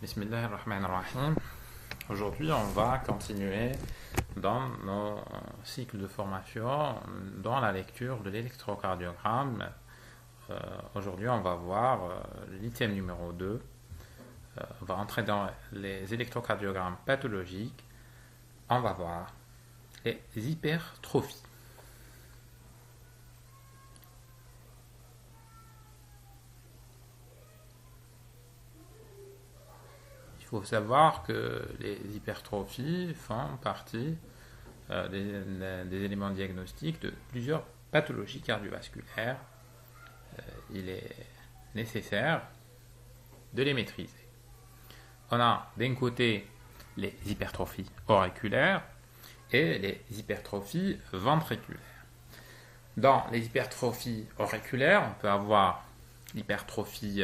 Bismillahirrahmanirrahim. Aujourd'hui, on va continuer dans nos cycles de formation dans la lecture de l'électrocardiogramme. Aujourd'hui, on va voir l'item numéro 2. On va entrer dans les électrocardiogrammes pathologiques. On va voir les hypertrophies. Il faut savoir que les hypertrophies font partie des éléments diagnostiques de plusieurs pathologies cardiovasculaires. Il est nécessaire de les maîtriser. On a d'un côté les hypertrophies auriculaires et les hypertrophies ventriculaires. Dans les hypertrophies auriculaires, on peut avoir l'hypertrophie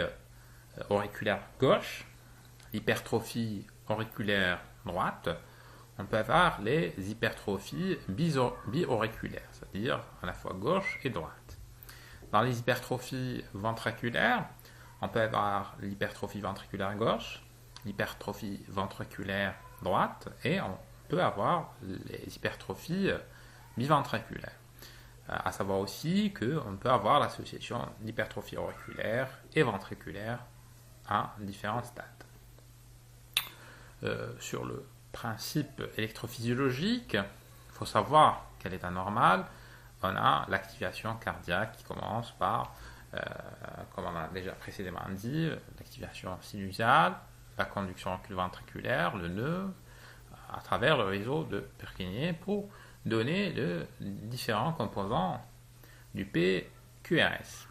auriculaire gauche, l'hypertrophie auriculaire droite. On peut avoir les hypertrophies biauriculaires, c'est-à-dire à la fois gauche et droite. Dans les hypertrophies ventriculaires, on peut avoir l'hypertrophie ventriculaire gauche, l'hypertrophie ventriculaire droite, et on peut avoir les hypertrophies biventriculaires. À savoir aussi qu'on peut avoir l'association d'hypertrophie auriculaire et ventriculaire à différents stades. Sur le principe électrophysiologique, il faut savoir qu'à l'état normal, on a l'activation cardiaque qui commence par, comme on a déjà précédemment dit, l'activation sinusale, la conduction auriculo-ventriculaire, le nœud, à travers le réseau de Purkinje pour donner les différents composants du PQRS.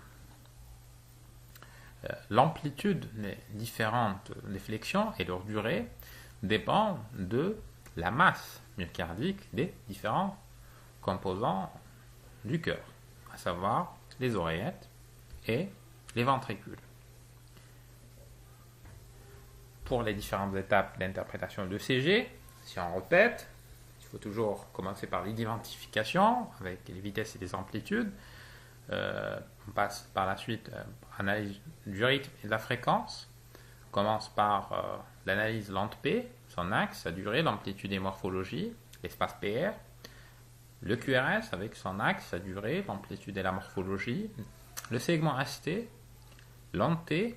L'amplitude des différentes déflexions et leur durée dépend de la masse myocardique des différents composants du cœur, à savoir les oreillettes et les ventricules. Pour les différentes étapes d'interprétation de CG, si on répète, il faut toujours commencer par l'identification avec les vitesses et les amplitudes. On passe par la suite analyse du rythme et de la fréquence. On commence par l'analyse lente P, son axe, sa durée, l'amplitude et morphologie, l'espace PR. Le QRS avec son axe, sa durée, l'amplitude et la morphologie. Le segment ST, lente T.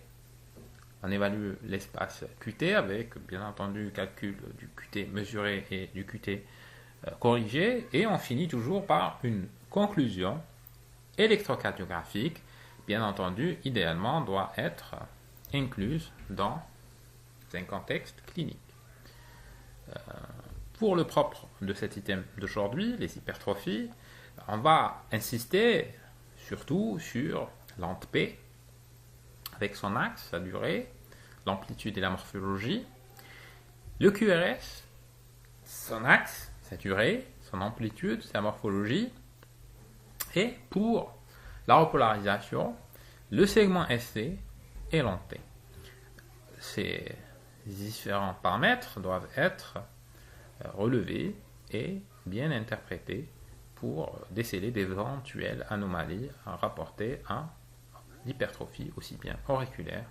On évalue l'espace QT avec bien entendu calcul du QT mesuré et du QT corrigé. Et on finit toujours par une conclusion électrocardiographique, bien entendu, idéalement, doit être incluse dans un contexte clinique. Pour le propre de cet item d'aujourd'hui, les hypertrophies, on va insister surtout sur lente P, avec son axe, sa durée, l'amplitude et la morphologie. Le QRS, son axe, sa durée, son amplitude, sa morphologie. Et pour la repolarisation, le segment ST et lente T. Ces différents paramètres doivent être relevés et bien interprétés pour déceler d'éventuelles anomalies rapportées à l'hypertrophie aussi bien auriculaire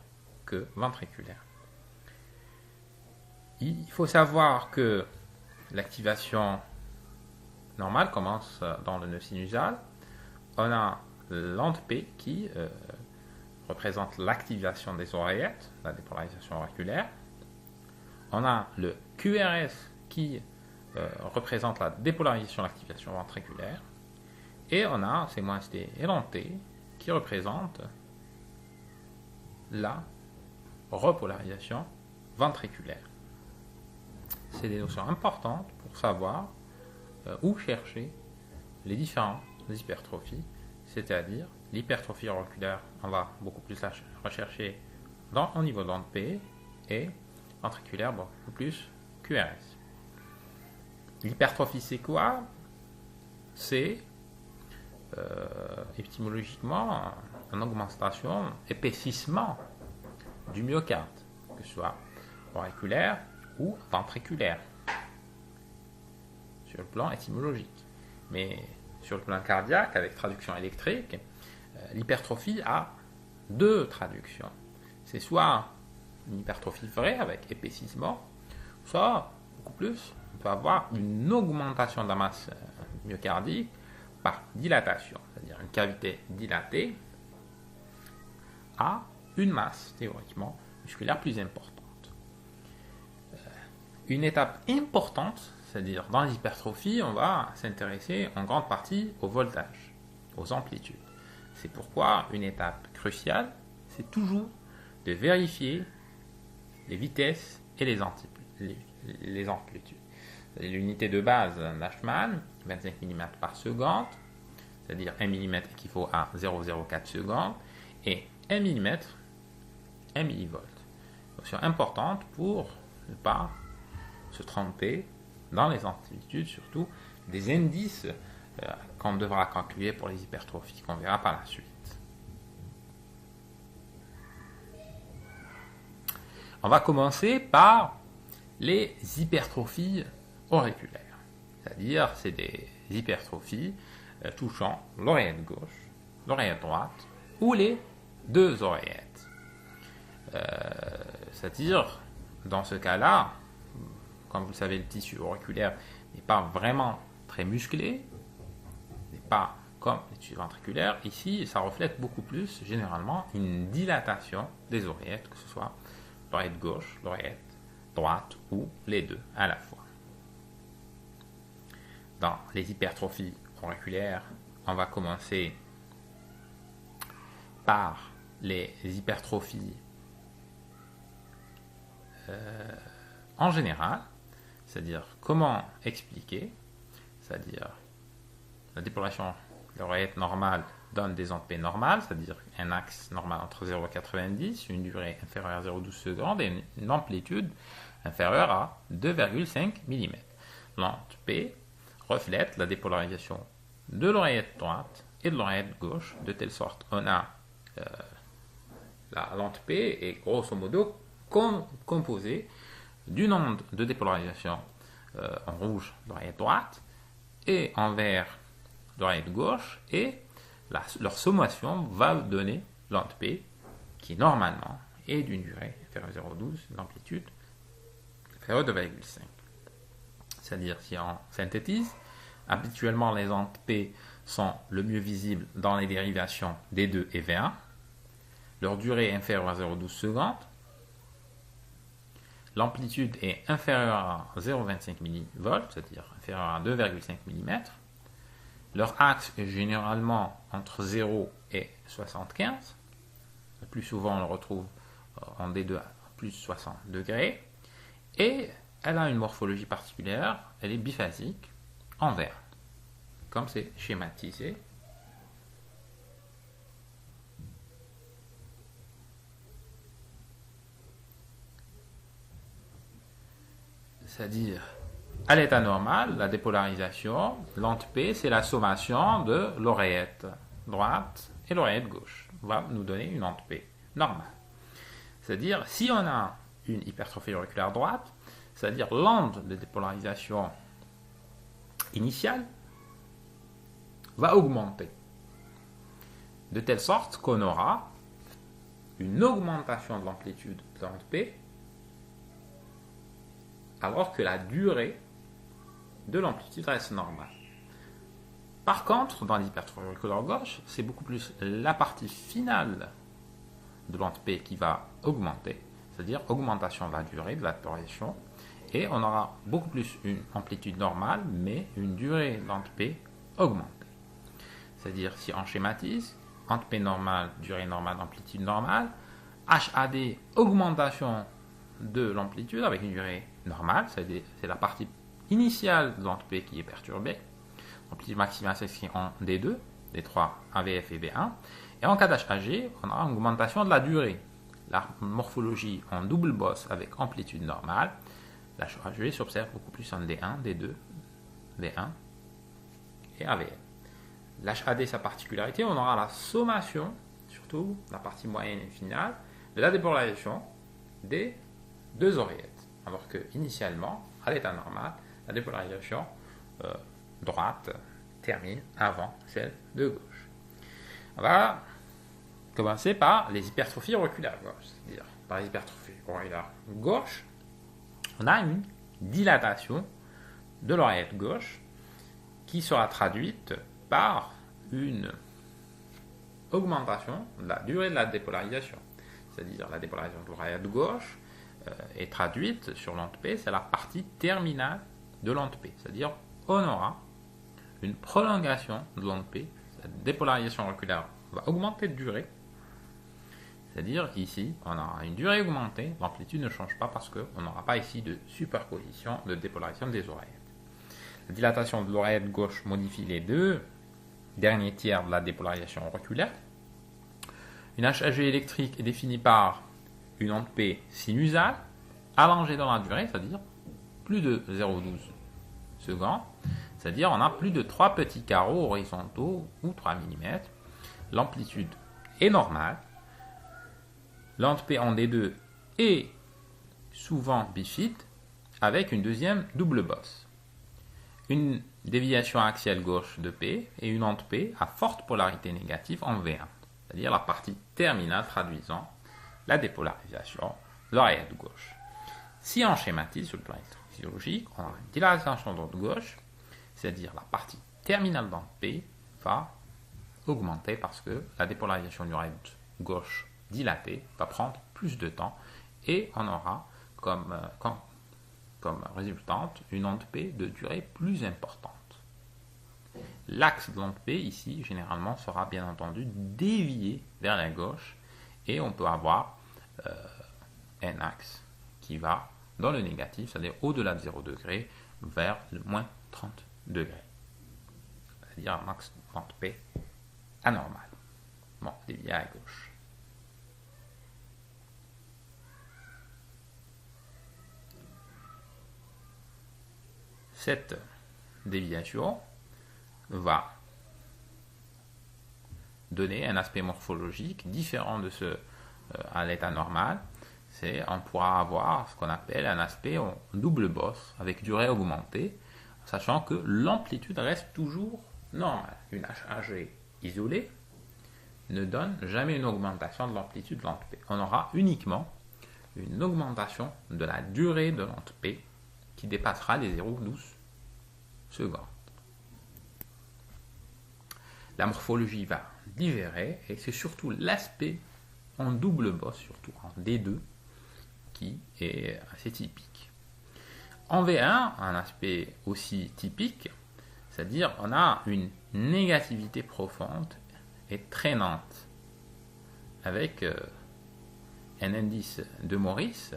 que ventriculaire. Il faut savoir que l'activation normale commence dans le nœud sinusal. On a lente P qui représente l'activation des oreillettes, la dépolarisation auriculaire. On a le QRS qui représente la dépolarisation, l'activation ventriculaire. Et on a segment ST et lente T qui représentent la repolarisation ventriculaire. C'est des notions importantes pour savoir où chercher les différentes hypertrophies, c'est-à-dire l'hypertrophie auriculaire, on va beaucoup plus la rechercher au niveau de lente P et ventriculaire beaucoup plus QRS. L'hypertrophie c'est quoi? C'est étymologiquement une augmentation, épaississement du myocarde, que ce soit auriculaire ou ventriculaire, sur le plan étymologique. Mais sur le plan cardiaque, avec traduction électrique, l'hypertrophie a deux traductions. C'est soit une hypertrophie vraie avec épaississement, soit beaucoup plus, on peut avoir une augmentation de la masse myocardique par dilatation, c'est-à-dire une cavité dilatée à une masse théoriquement musculaire plus importante. Une étape importante, c'est-à-dire dans l'hypertrophie, on va s'intéresser en grande partie au voltage, aux amplitudes. C'est pourquoi une étape cruciale, c'est toujours de vérifier les vitesses et les amplitudes. L'unité de base Lachmann, 25 mm par seconde, c'est-à-dire 1 mm équivaut à 0,04 secondes, et 1 mm, 1 millivolt. Notion importante pour ne pas se tromper dans les amplitudes, surtout des indices qu'on devra calculer pour les hypertrophies, qu'on verra par la suite. On va commencer par les hypertrophies auriculaires, c'est-à-dire c'est des hypertrophies touchant l'oreillette gauche, l'oreillette droite ou les deux oreillettes. C'est-à-dire, dans ce cas-là, comme vous le savez, le tissu auriculaire n'est pas vraiment très musclé, n'est pas comme le tissu ventriculaire. Ici, ça reflète beaucoup plus, généralement, une dilatation des oreillettes, que ce soit l'oreillette gauche, l'oreillette droite ou les deux à la fois. Dans les hypertrophies auriculaires, on va commencer par les hypertrophies en général, c'est-à-dire comment expliquer, c'est-à-dire la dépolarisation de l'oreillette normale donne des ondes P normales, c'est-à-dire un axe normal entre 0,90, une durée inférieure à 0,12 secondes et une amplitude inférieure à 2,5 mm. L'onde P reflète la dépolarisation de l'oreillette droite et de l'oreillette gauche, de telle sorte qu'on a la lente P est grosso modo composée d'une onde de dépolarisation en rouge de l'oreillette droite et en vert de l'oreillette gauche, et leur sommation va donner l'onde P qui normalement est d'une durée inférieure à 0,12, l'amplitude inférieure à 2,5. C'est-à-dire, si on synthétise, habituellement les ondes P sont le mieux visibles dans les dérivations D2 et V1. Leur durée est inférieure à 0,12 secondes. L'amplitude est inférieure à 0,25 mV, c'est-à-dire inférieure à 2,5 mm. Leur axe est généralement entre 0 et 75. Le plus souvent, on le retrouve en D2 à plus 60 degrés. Et elle a une morphologie particulière, elle est biphasique en vert, comme c'est schématisé. C'est-à-dire, à l'état normal, la dépolarisation, l'onde P, c'est la sommation de l'oreillette droite et l'oreillette gauche. Va nous donner une onde P normale. C'est-à-dire, si on a une hypertrophie auriculaire droite, c'est-à-dire l'onde de dépolarisation initiale va augmenter, de telle sorte qu'on aura une augmentation de l'amplitude de l'onde P, alors que la durée de l'amplitude reste normale. Par contre, dans l'hypertrophie auriculaire gauche, c'est beaucoup plus la partie finale de l'onde P qui va augmenter, c'est-à-dire augmentation de la durée de la dépolarisation, et on aura beaucoup plus une amplitude normale, mais une durée de l'onde P augmentée. C'est-à-dire, si on schématise, onde P normale, durée normale, amplitude normale, HAD, augmentation de l'amplitude avec une durée normale, c'est la partie initiale de l'onde P qui est perturbée. L'amplitude maximale s'inscrit en D2, D3, AVF et V1. Et en cas d'HAG, on aura une augmentation de la durée. La morphologie en double bosse avec amplitude normale. L'HAG s'observe beaucoup plus en D1, D2, V1 et AVF. L'HAD, sa particularité, on aura la sommation, surtout la partie moyenne et finale, de la dépolarisation des deux oreillettes. Alors que initialement, à l'état normal, la dépolarisation droite termine avant celle de gauche. On va commencer par les hypertrophies auriculaires gauche, c'est-à-dire par hypertrophie auriculaire gauche, on a une dilatation de l'oreillette gauche qui sera traduite par une augmentation de la durée de la dépolarisation. C'est-à-dire la dépolarisation de l'oreillette gauche est traduite sur l'onde P, c'est la partie terminale de l'onde P. C'est-à-dire on aura une prolongation de l'onde P, cette dépolarisation auriculaire va augmenter de durée. C'est-à-dire ici, on aura une durée augmentée, l'amplitude ne change pas parce qu'on n'aura pas ici de superposition de dépolarisation des oreillettes. La dilatation de l'oreillette gauche modifie les deux derniers tiers de la dépolarisation auriculaire. Une HAG électrique est définie par une onde P sinusale, allongée dans la durée, c'est-à-dire plus de 0,12 secondes, c'est-à-dire on a plus de 3 petits carreaux horizontaux ou 3 mm. L'amplitude est normale. L'onde P en D2 est souvent bifide avec une deuxième double bosse. Une déviation axiale gauche de P et une onde P à forte polarité négative en V1, c'est-à-dire la partie terminale traduisant la dépolarisation de l'oreillette gauche. Si on schématise sur le plan électrophysiologique, on a une dilatation de l'onde gauche, c'est-à-dire la partie terminale d'onde P va augmenter parce que la dépolarisation de l'oreillette gauche dilatée va prendre plus de temps et on aura comme résultante une onde P de durée plus importante. L'axe de l'onde P ici généralement sera bien entendu dévié vers la gauche et on peut avoir un axe qui va dans le négatif, c'est-à-dire au-delà de 0 degré vers le moins 30 degrés. C'est-à-dire un axe d'onde P anormal. Bon, dévié à gauche. Cette déviation va donner un aspect morphologique différent de ce à l'état normal. On pourra avoir ce qu'on appelle un aspect en double bosse avec durée augmentée, sachant que l'amplitude reste toujours normale. Une HAG isolée ne donne jamais une augmentation de l'amplitude de l'onde P. On aura uniquement une augmentation de la durée de l'onde P qui dépassera les 0,12 secondes. La morphologie va différer et c'est surtout l'aspect en double bosse, surtout en D2, qui est assez typique. En V1, un aspect aussi typique, c'est-à-dire on a une négativité profonde et traînante avec un indice de Morris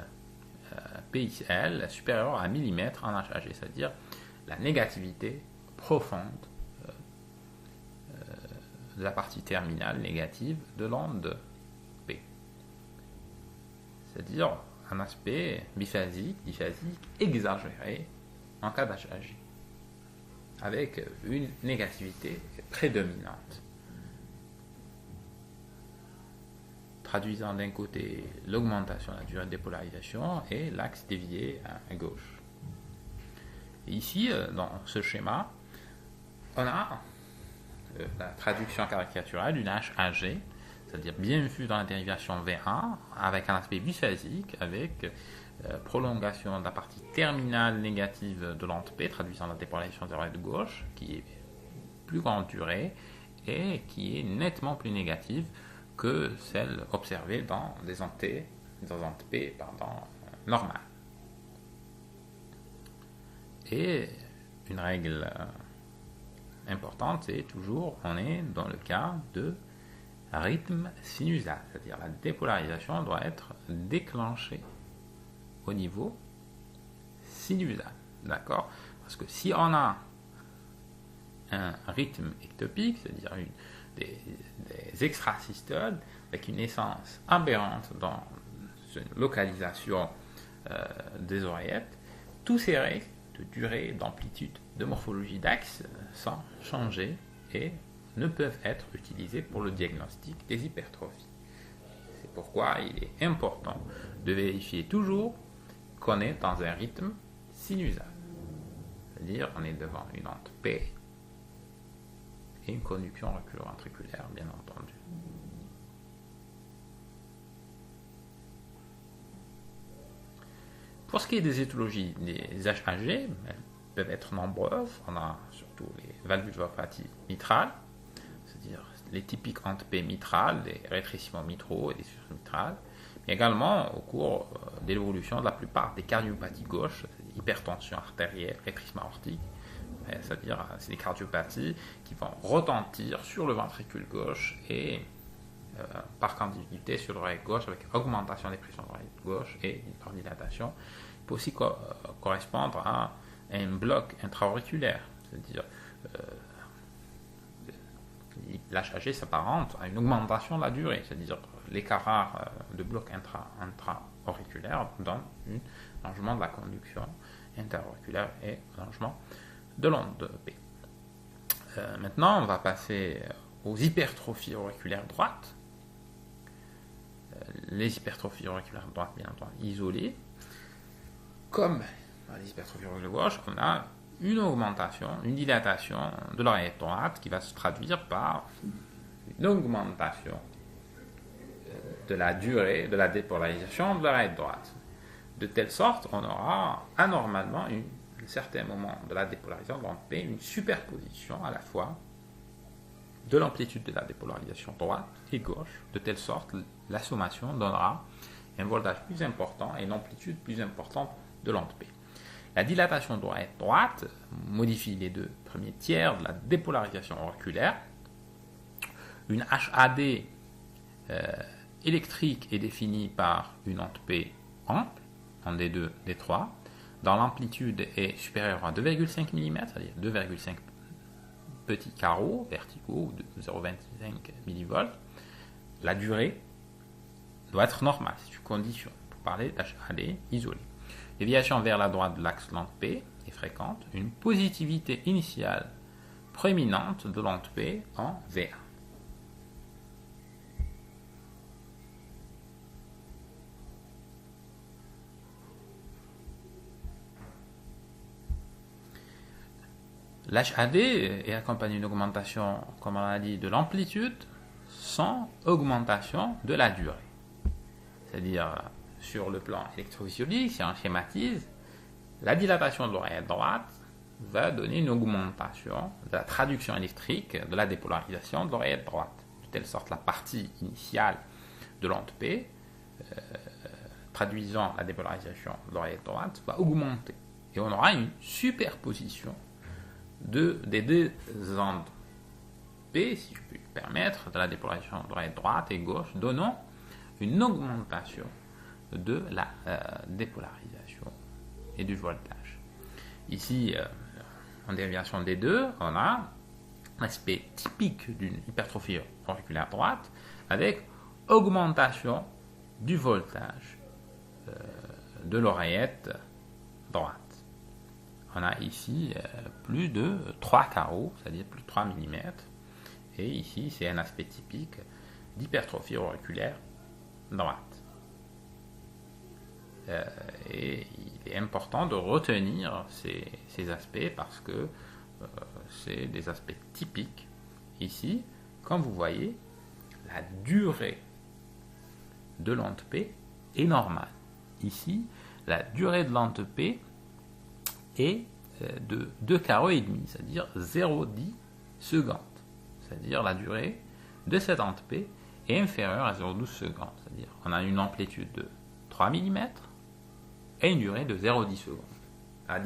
PXL supérieur à 1 mm en HAG, c'est-à-dire la négativité profonde de la partie terminale négative de l'onde P. C'est-à-dire un aspect biphasique, diphasique exagéré en cas d'HAG, avec une négativité prédominante, traduisant d'un côté l'augmentation de la durée de dépolarisation et l'axe dévié à gauche. Et ici, dans ce schéma, on a la traduction caricaturale d'une HAG, c'est-à-dire bien vue dans la dérivation V1, avec un aspect biphasique, avec prolongation de la partie terminale négative de l'onde P, traduisant la dépolarisation de l'oreillette gauche, qui est plus grande durée et qui est nettement plus négative que celle observée dans des ondes P normales. Et une règle importante, c'est toujours, on est dans le cas de rythme sinusal, c'est-à-dire la dépolarisation doit être déclenchée au niveau sinusal, d'accord? Parce que si on a un rythme ectopique, c'est-à-dire des extrasystoles avec une essence aberrante dans une localisation des oreillettes, tous ces règles de durée, d'amplitude, de morphologie d'axe sont changées et ne peuvent être utilisées pour le diagnostic des hypertrophies. C'est pourquoi il est important de vérifier toujours qu'on est dans un rythme sinusal. C'est-à-dire on est devant une onde P et une conduction reculo-ventriculaire, bien entendu. Pour ce qui est des étiologies, les HAG, elles peuvent être nombreuses. On a surtout les valvulopathies mitrales, c'est-à-dire les typiques antepées mitrales, les rétrécissements mitraux et les sursauts mitrales, mais également au cours de l'évolution de la plupart des cardiopathies gauches, hypertension artérielle, rétrécissement aortique, c'est-à-dire c'est des cardiopathies qui vont retentir sur le ventricule gauche et par contiguïté sur l'oreille gauche avec augmentation des pressions de l'oreille gauche et une dilatation. Il peut aussi correspondre à un bloc intra-auriculaire, c'est-à-dire l'HAG s'apparente à une augmentation de la durée, c'est-à-dire l'écart rare de bloc intra-auriculaire donne un allongement de la conduction interauriculaire et un allongement de l'onde de P. Maintenant, on va passer aux hypertrophies auriculaires droites. Les hypertrophies auriculaires droites, bien entendu, isolées. Comme dans les hypertrophies auriculaires gauches, on a une augmentation, une dilatation de l'oreillette droite qui va se traduire par une augmentation de la durée de la dépolarisation de l'oreillette droite. De telle sorte, on aura anormalement à certains moments de la dépolarisation de l'onde P, une superposition à la fois de l'amplitude de la dépolarisation droite et gauche, de telle sorte que la sommation donnera un voltage plus important et une amplitude plus importante de l'onde P. La dilatation de l'oreillette droite modifie les deux premiers tiers de la dépolarisation auriculaire. Une HAD électrique est définie par une onde P ample, en D2, D3, dont l'amplitude est supérieure à 2,5 mm, c'est-à-dire 2,5 petits carreaux verticaux de 0,25 mV. La durée doit être normale, c'est une condition pour parler d'HAD isolé. Déviation vers la droite de l'axe lente P est fréquente, une positivité initiale prééminente de l'onde P en V1. L'HAD est accompagné d'une augmentation, comme on a dit, de l'amplitude sans augmentation de la durée. C'est-à-dire, sur le plan électrophysiologique, si on schématise, la dilatation de l'oreillette droite va donner une augmentation de la traduction électrique de la dépolarisation de l'oreillette droite. De telle sorte, la partie initiale de l'onde P, traduisant la dépolarisation de l'oreillette droite, va augmenter. Et on aura une superposition des deux ondes P, si je puis me permettre, de la dépolarisation de l'oreillette droite et gauche, donnant une augmentation de la dépolarisation et du voltage. Ici, en dérivation des deux, on a l'aspect typique d'une hypertrophie auriculaire droite avec augmentation du voltage de l'oreillette droite. On a ici plus de 3 carreaux, c'est-à-dire plus de 3 mm. Et ici, c'est un aspect typique d'hypertrophie auriculaire droite. Et il est important de retenir ces aspects parce que c'est des aspects typiques. Ici, comme vous voyez, la durée de l'onde P est normale. Ici, la durée de l'onde P est de 2 carreaux et demi, c'est-à-dire 0,10 secondes. C'est-à-dire la durée de cette onde P est inférieure à 0,12 secondes. C'est-à-dire on a une amplitude de 3 mm et une durée de 0,10 secondes. À la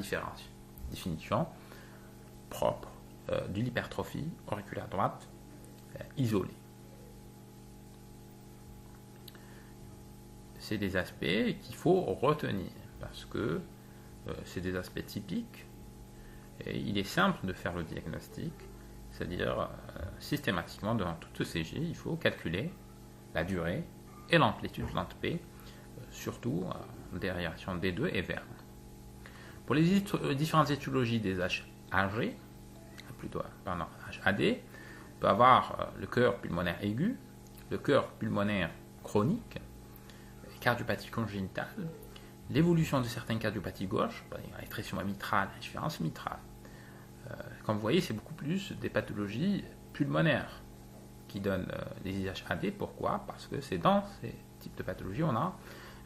définition propre de l'hypertrophie auriculaire droite isolée. C'est des aspects qu'il faut retenir parce que c'est des aspects typiques et il est simple de faire le diagnostic, c'est-à-dire systématiquement devant toute ECG, il faut calculer la durée et l'amplitude de l'onde P, surtout en dérivation D2 et V1. Pour les différentes étiologies des HAG, HAD, on peut avoir le cœur pulmonaire aigu, le cœur pulmonaire chronique, cardiopathie congénitale, l'évolution de certaines cardiopathies gauches, rétrécissement mitral, insuffisance mitrale. Comme vous voyez, c'est beaucoup plus des pathologies pulmonaires qui donnent des IHAD. Pourquoi ? Parce que c'est dans ces types de pathologies on a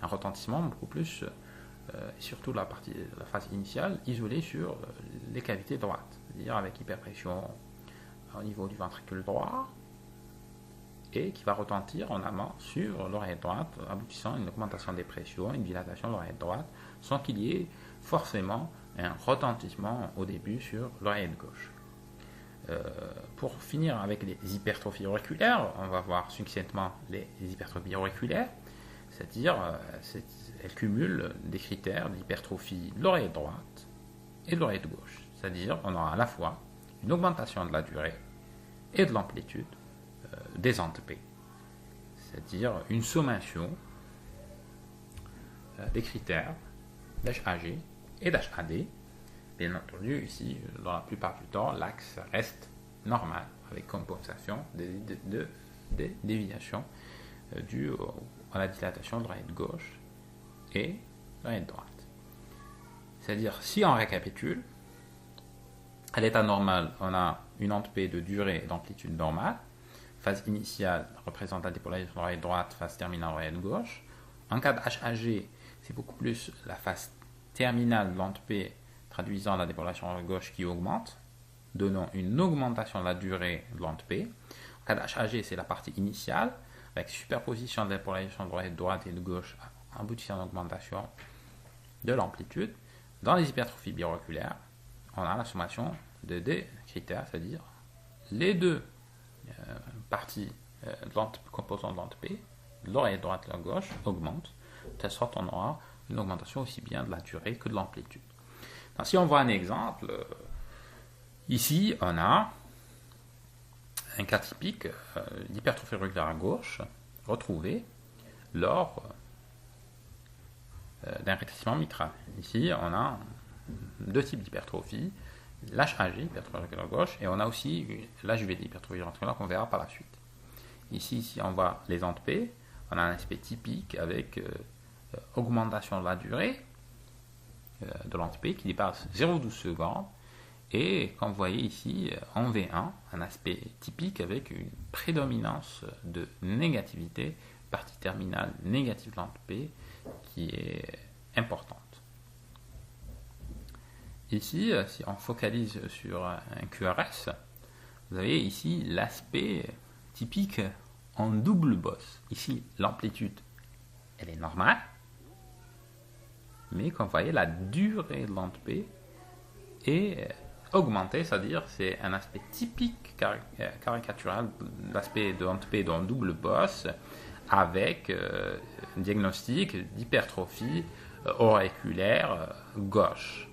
un retentissement beaucoup plus et surtout la phase initiale, isolée sur les cavités droites, c'est-à-dire avec hyperpression au niveau du ventricule droit, et qui va retentir en amont sur l'oreillette droite, aboutissant à une augmentation des pressions, une dilatation de l'oreillette droite, sans qu'il y ait forcément un retentissement au début sur l'oreillette gauche. Pour finir avec les hypertrophies auriculaires, on va voir succinctement les hypertrophies auriculaires, c'est-à-dire elles cumulent des critères d'hypertrophie de l'oreillette droite et de l'oreillette gauche, c'est-à-dire on aura à la fois une augmentation de la durée et de l'amplitude des ondes P, c'est-à-dire une sommation des critères d'HAG et d'HAD. Bien entendu, ici, dans la plupart du temps, l'axe reste normal, avec compensation des déviations dues à la dilatation de l'oreillette gauche et de l'oreillette droite. C'est-à-dire, si on récapitule, à l'état normal, on a une onde P de durée et d'amplitude normale. Phase initiale représente la dépolarisation de l'oreillette droite, phase terminale de l'oreillette gauche. En cas de HAG, c'est beaucoup plus la phase terminale de l'onde P traduisant la dépolarisation de l'oreillette gauche qui augmente, donnant une augmentation de la durée de l'onde P. En cas de HAG, c'est la partie initiale, avec superposition de la dépolarisation de l'oreillette droite et de gauche, aboutissant à une augmentation de l'amplitude. Dans les hypertrophies biauriculaires, on a la sommation de des critères, c'est-à-dire les deux parties composant de l'onde P, l'oreillette droite et la gauche, augmentent, de telle sorte qu'on aura une augmentation aussi bien de la durée que de l'amplitude. Si on voit un exemple, ici on a un cas typique d'hypertrophie auriculaire gauche retrouvé lors d'un rétrécissement mitral. Ici on a deux types d'hypertrophie, l'HAG, hypertrophie auriculaire gauche, et on a aussi l'HVD, hypertrophie auriculaire qu'on verra par la suite. Ici on voit les ondes P, on a un aspect typique avec augmentation de la durée de l'onde P qui dépasse 0,12 secondes, et comme vous voyez ici en V1, un aspect typique avec une prédominance de négativité, partie terminale négative de l'onde P qui est importante. Ici, si on focalise sur un QRS, vous avez ici l'aspect typique en double bosse. Ici, l'amplitude, elle est normale, mais comme vous voyez, la durée de l'onde P est augmentée, c'est-à-dire c'est un aspect typique caricatural de l'aspect de l'onde P dans double bosse, avec un diagnostic d'hypertrophie auriculaire gauche.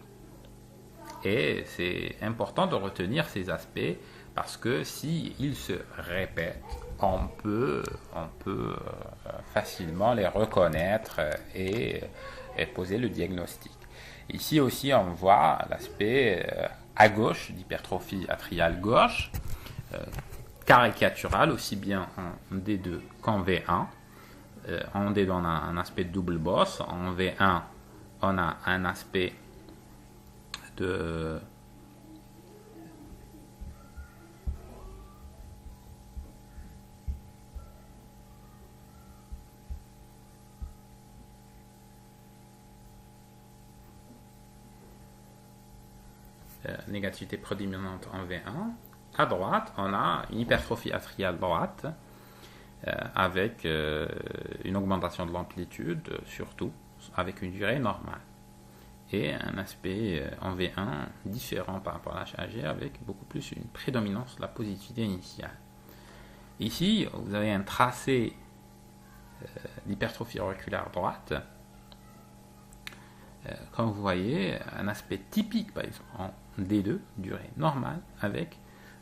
Et c'est important de retenir ces aspects parce que s'ils se répètent, on peut facilement les reconnaître et poser le diagnostic. Ici aussi, on voit l'aspect à gauche d'hypertrophie atriale gauche, caricaturale aussi bien en D2 qu'en V1. En D2, on a un aspect de double bosse. En V1, on a un aspect de négativité prédominante en V1. À droite, on a une hypertrophie atriale droite avec une augmentation de l'amplitude, surtout avec une durée normale. Et un aspect en V1 différent par rapport à l'HAG avec beaucoup plus une prédominance de la positivité initiale. Ici, vous avez un tracé d'hypertrophie auriculaire droite. Comme vous voyez, un aspect typique par exemple en D2, durée normale, avec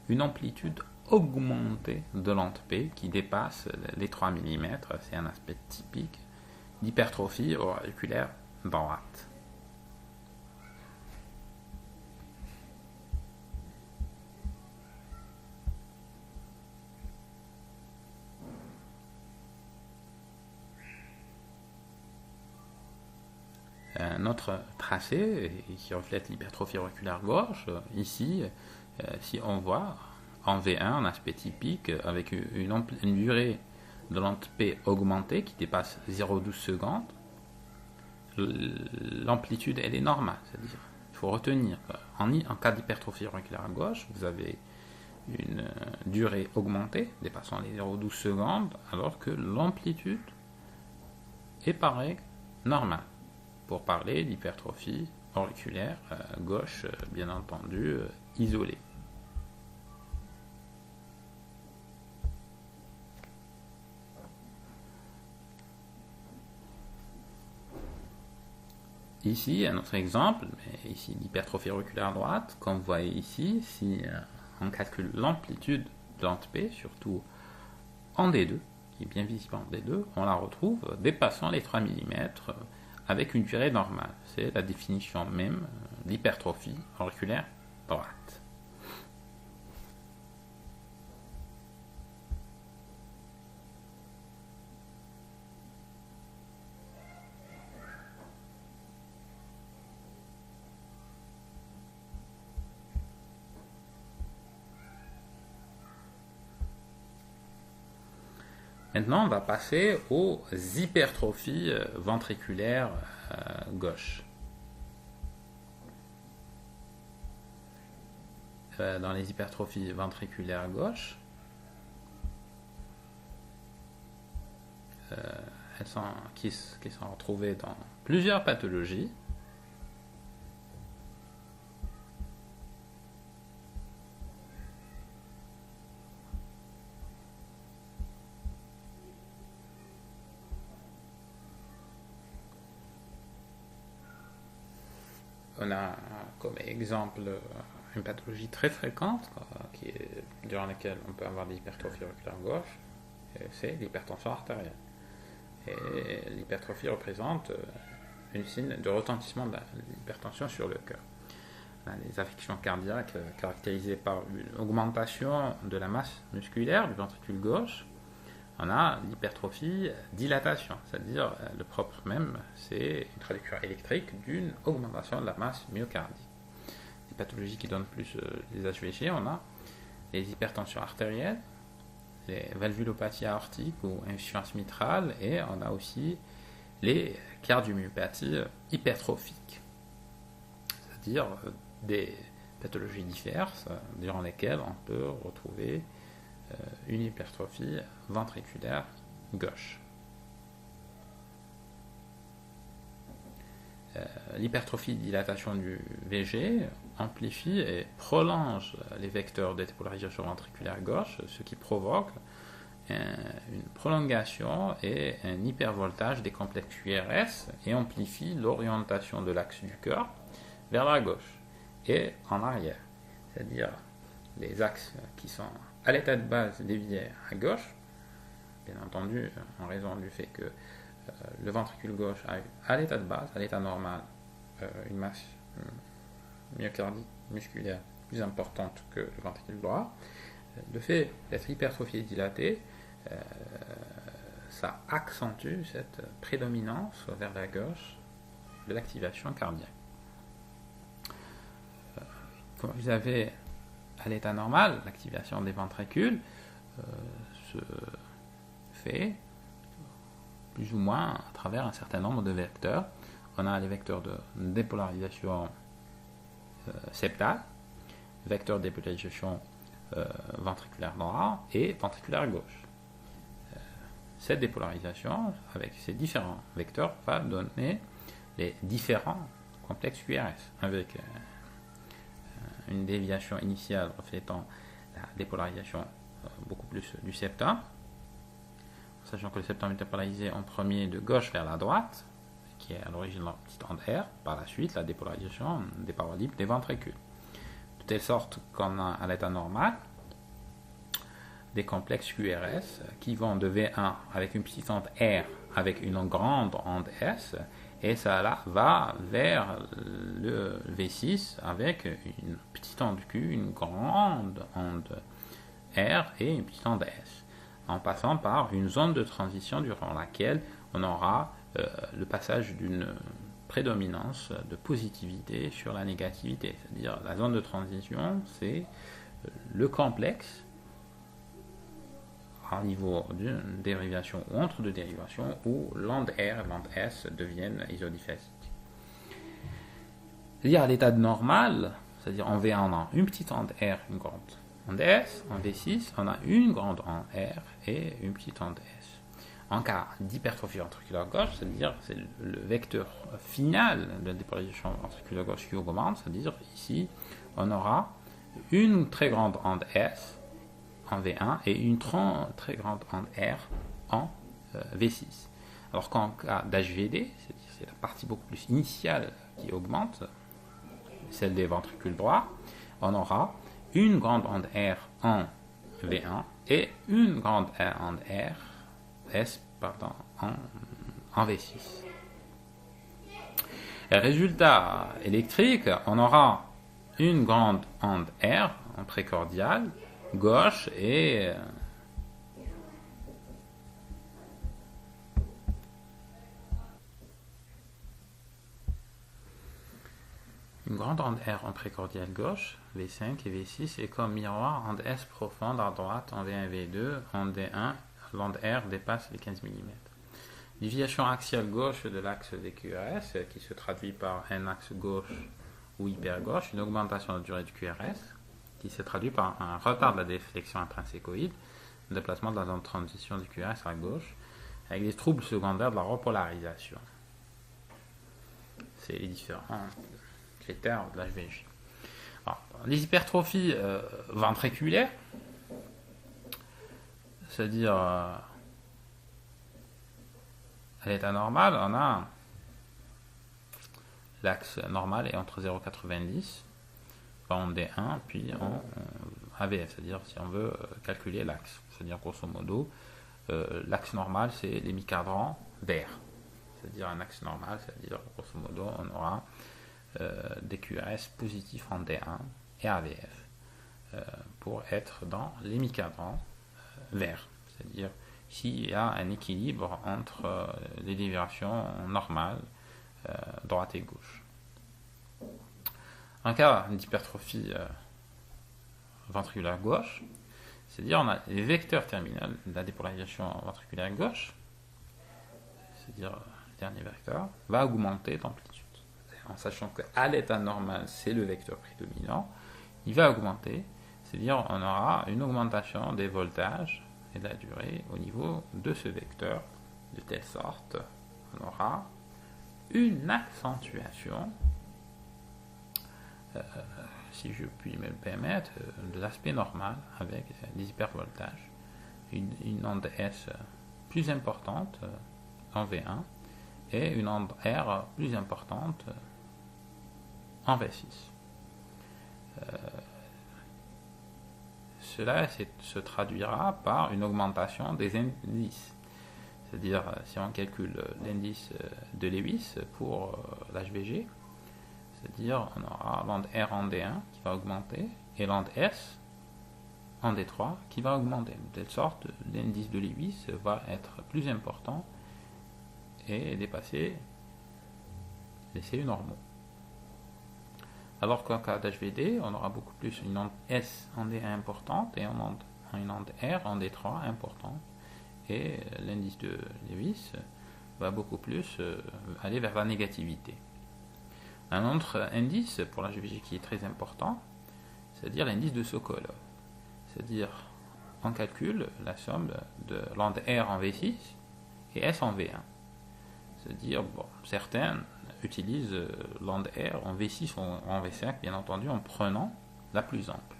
une amplitude augmentée de l'onde P qui dépasse les 3 mm. C'est un aspect typique d'hypertrophie auriculaire droite. Un autre tracé qui reflète l'hypertrophie auriculaire gauche, ici, si on voit en V1 un aspect typique avec une durée de l'onde P augmentée qui dépasse 0,12 secondes, l'amplitude elle est normale, c'est-à-dire il faut retenir qu'en cas d'hypertrophie auriculaire gauche, vous avez une durée augmentée dépassant les 0,12 secondes, alors que l'amplitude est pareille, normale, pour parler d'hypertrophie auriculaire gauche, bien entendu, isolée. Ici, un autre exemple, mais ici l'hypertrophie auriculaire droite, comme vous voyez ici, si on calcule l'amplitude de l'ante P, surtout en D2, qui est bien visible en D2, on la retrouve dépassant les 3 mm avec une durée normale. C'est la définition même d'hypertrophie auriculaire droite. Maintenant, on va passer aux hypertrophies ventriculaires gauche. Dans les hypertrophies ventriculaires gauche, qui sont retrouvées dans plusieurs pathologies. On a comme exemple une pathologie très fréquente durant laquelle on peut avoir des hypertrophies auriculaires gauche, c'est l'hypertension artérielle. Et l'hypertrophie représente une signe de retentissement de l'hypertension sur le cœur. On a des affections cardiaques caractérisées par une augmentation de la masse musculaire du ventricule gauche. On a l'hypertrophie dilatation, c'est-à-dire le propre même, c'est une traduction électrique d'une augmentation de la masse myocardique. Les pathologies qui donnent plus les HVG, on a les hypertensions artérielles, les valvulopathies aortiques ou insuffisance mitrale, et on a aussi les cardiomyopathies hypertrophiques, c'est-à-dire des pathologies diverses durant lesquelles on peut retrouver une hypertrophie ventriculaire gauche. L'hypertrophie dilatation du VG amplifie et prolonge les vecteurs de dépolarisation ventriculaire gauche, ce qui provoque une prolongation et un hypervoltage des complexes QRS et amplifie l'orientation de l'axe du cœur vers la gauche et en arrière, c'est-à-dire les axes qui sont à l'état de base déviés à gauche, bien entendu en raison du fait que le ventricule gauche a eu à l'état de base, à l'état normal, une masse myocardique musculaire plus importante que le ventricule droit. Le fait d'être hypertrophié et dilaté, ça accentue cette prédominance vers la gauche de l'activation cardiaque. Quand vous avez à l'état normal, l'activation des ventricules se fait plus ou moins à travers un certain nombre de vecteurs. On a les vecteurs de dépolarisation septale, vecteurs de dépolarisation ventriculaire droit et ventriculaire gauche. Cette dépolarisation, avec ces différents vecteurs, va donner les différents complexes QRS, avec une déviation initiale reflétant la dépolarisation beaucoup plus du septum, sachant que le septum est dépolarisé en premier de gauche vers la droite, qui est à l'origine de la petite onde R, par la suite la dépolarisation des parois libres des ventricules. De telle sorte qu'on a à l'état normal des complexes QRS qui vont de V1 avec une petite onde R avec une grande onde S, et ça là va vers le V6 avec une petite onde Q, une grande onde R et une petite onde S, en passant par une zone de transition durant laquelle on aura le passage d'une prédominance de positivité sur la négativité. C'est-à-dire la zone de transition, c'est le complexe au niveau d'une dérivation ou entre deux dérivations où land R et land S deviennent isodiphasiques. C'est-à-dire à l'état normal, c'est-à-dire en V1 on a une petite onde R, une grande onde S, en V6 on a une grande onde R et une petite onde S. En cas d'hypertrophie ventriculaire gauche, c'est-à-dire c'est le vecteur final de la dépolarisation ventriculaire gauche qui augmente, c'est-à-dire ici on aura une très grande onde S en V1 et une très grande onde R en V6. Alors qu'en cas d'HVD, c'est la partie beaucoup plus initiale qui augmente, celle des ventricules droits, on aura une grande onde R en V1 et une grande onde R en V6. Et résultat électrique, on aura une grande onde R en précordial gauche et une grande onde R en précordial gauche, V5 et V6, et comme miroir, onde S profonde à droite en V1 et V2, onde D1, l'onde R dépasse les 15 mm. Déviation axiale gauche de l'axe des QRS, qui se traduit par un axe gauche ou hypergauche, une augmentation de la durée du QRS, qui se traduit par un retard de la déflexion intrinsècoïde, un déplacement de la zone de transition du QRS à gauche, avec des troubles secondaires de la repolarisation. C'est les différents critères de l'HVJ. Les hypertrophies ventriculaires, c'est-à-dire à l'état normal, on a l'axe normal est entre 0,90 en D1 puis en AVF, c'est-à-dire si on veut calculer l'axe, c'est-à-dire grosso modo l'axe normal c'est l'hémiquadrant vert, c'est-à-dire un axe normal, c'est-à-dire grosso modo on aura des QRS positifs en D1 et AVF pour être dans l'hémicadran vert, c'est-à-dire s'il y a un équilibre entre les déviations normales droite et gauche. En cas d'hypertrophie ventriculaire gauche, c'est-à-dire on a les vecteurs terminaux de la dépolarisation ventriculaire gauche, c'est-à-dire le dernier vecteur, va augmenter d'amplitude. En sachant qu'à l'état normal, c'est le vecteur prédominant, il va augmenter, c'est-à-dire on aura une augmentation des voltages et de la durée au niveau de ce vecteur, de telle sorte on aura une accentuation, si je puis me le permettre, de l'aspect normal avec des hypervoltages, une onde S plus importante en V1 et une onde R plus importante en V6. Cela se traduira par une augmentation des indices. C'est-à-dire, si on calcule l'indice de Lewis pour l'HVG, c'est-à-dire on aura l'onde R en D1 qui va augmenter et l'onde S en D3 qui va augmenter. De telle sorte, l'indice de Lewis va être plus important et dépasser les CU normaux. Alors qu'en cas d'HVD, on aura beaucoup plus une onde S en D1 importante et une onde R en D3 importante. Et l'indice de Lewis va beaucoup plus aller vers la négativité. Un autre indice pour l'HVG qui est très important, c'est-à-dire l'indice de Sokolov. C'est-à-dire, on calcule la somme de l'onde R en V6 et S en V1. C'est-à-dire, certains utilisent l'onde R en V6 ou en V5, bien entendu, en prenant la plus ample.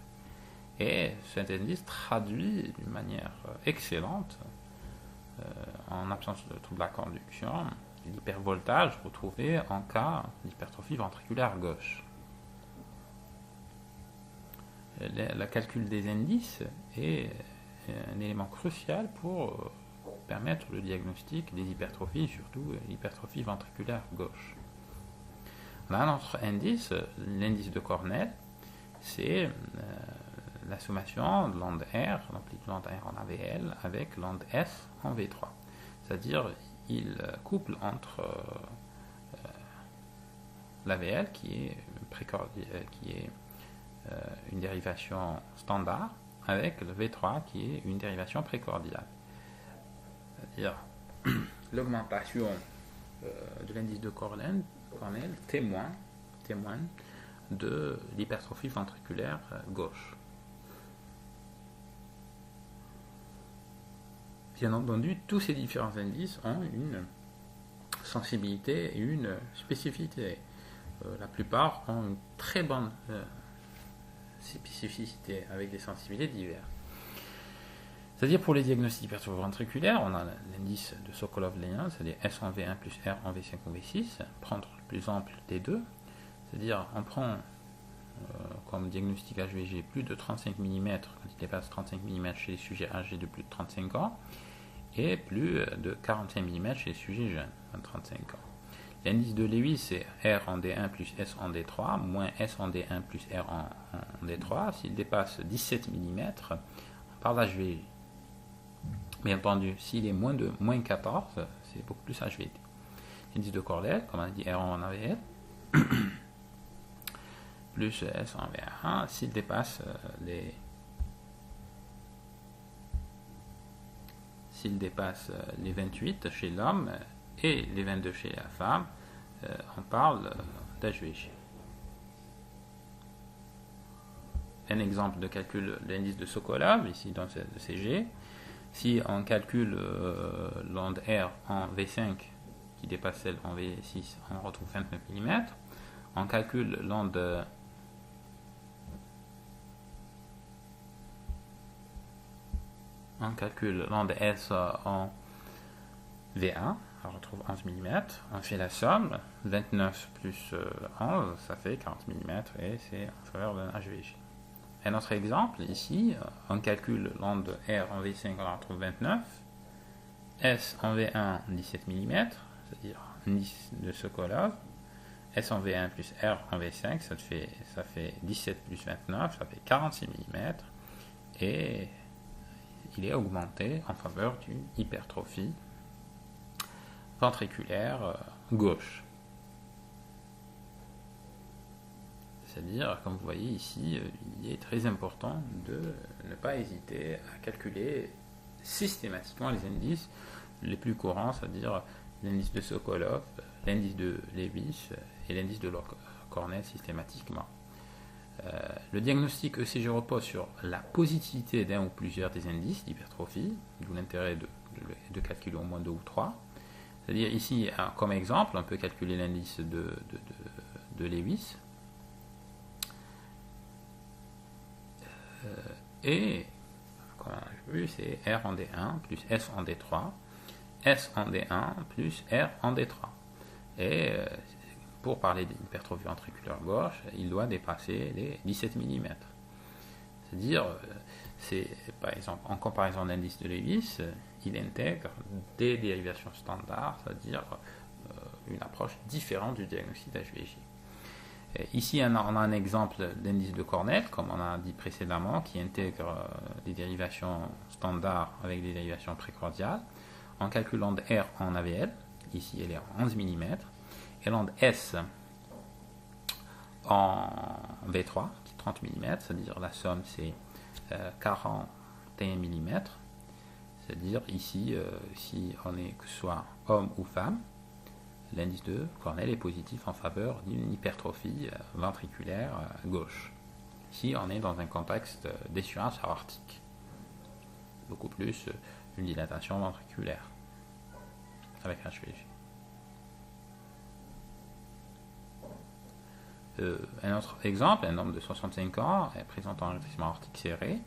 Et cet indice traduit d'une manière excellente, en absence de trouble de la conduction, l'hypervoltage retrouvé en cas d'hypertrophie ventriculaire gauche. Le calcul des indices est un élément crucial pour permettre le diagnostic des hypertrophies, surtout l'hypertrophie ventriculaire gauche. On a un autre indice, l'indice de Cornell, c'est la sommation de l'onde R, l'amplitude de l'onde R en AVL, avec l'onde S en V3. C'est-à-dire, il couple entre l'AVL, qui est une dérivation standard, avec le V3 qui est une dérivation précordiale. C'est-à-dire l'augmentation de l'indice de Cornell témoigne de l'hypertrophie ventriculaire gauche. Bien entendu, tous ces différents indices ont une sensibilité et une spécificité. La plupart ont une très bonne spécificité avec des sensibilités diverses. C'est-à-dire pour les diagnostics d'hypertrophie ventriculaire, on a l'indice de Sokolov-Leyens, c'est-à-dire S en V1 plus R en V5 ou V6, prendre le plus ample des deux, c'est-à-dire on prend comme diagnostic HVG plus de 35 mm quand il dépasse 35 mm chez les sujets âgés de plus de 35 ans et plus de 45 mm chez les sujets jeunes de 35 ans. L'indice de Lewis c'est R en D1 plus S en D3 moins S en D1 plus R en D3. S'il dépasse 17 mm, on parle d'HVG. Bien entendu, s'il est moins de moins 14, c'est beaucoup plus HVT. L'indice de Corley, comme on a dit R en AVL, plus S en V1, s'il dépasse les 28 chez l'homme et les 22 chez la femme, on parle d'HVG. Un exemple de calcul de l'indice de Sokolov, ici dans ce CG, si on calcule l'onde R en V5 qui dépasse celle en V6, on retrouve 29 mm. On calcule l'onde S en V1, on retrouve 11 mm. On fait la somme, 29 plus 11, ça fait 40 mm et c'est en faveur d'un HVG. Un autre exemple, ici, on calcule l'onde R en V5, on retrouve 29, S en V1, 17 mm, c'est-à-dire 10 de Sokolov, S en V1 plus R en V5, ça fait 17 plus 29, ça fait 46 mm, et il est augmenté en faveur d'une hypertrophie ventriculaire gauche. C'est-à-dire, comme vous voyez ici, il est très important de ne pas hésiter à calculer systématiquement les indices les plus courants, c'est-à-dire l'indice de Sokolov, l'indice de Lewis et l'indice de Cornell systématiquement. Le diagnostic ECG repose sur la positivité d'un ou plusieurs des indices d'hypertrophie, d'où l'intérêt de calculer au moins 2 ou 3. C'est-à-dire ici, comme exemple, on peut calculer l'indice de Lewis. Et, comme on a vu, c'est R en D1 plus S en D3, S en D1 plus R en D3. Et pour parler d'hypertrophie ventriculaire gauche, il doit dépasser les 17 mm. C'est-à-dire, par exemple, en comparaison d'indice de Lewis, il intègre des dérivations standards, c'est-à-dire une approche différente du diagnostic d'HVG. Ici, on a un exemple d'indice de Cornell, comme on a dit précédemment, qui intègre des dérivations standards avec des dérivations précordiales. En calculant l'onde R en AVL, ici elle est en 11 mm, et l'onde S en V3, qui est 30 mm, c'est-à-dire la somme c'est 41 mm, c'est-à-dire ici, si on est que ce soit homme ou femme, l'indice de Cornell est positif en faveur d'une hypertrophie ventriculaire gauche. Ici, on est dans un contexte d'essurance aortique. Beaucoup plus une dilatation ventriculaire avec HVG. Un autre exemple, un homme de 65 ans présentant un rétrécissement aortique serré,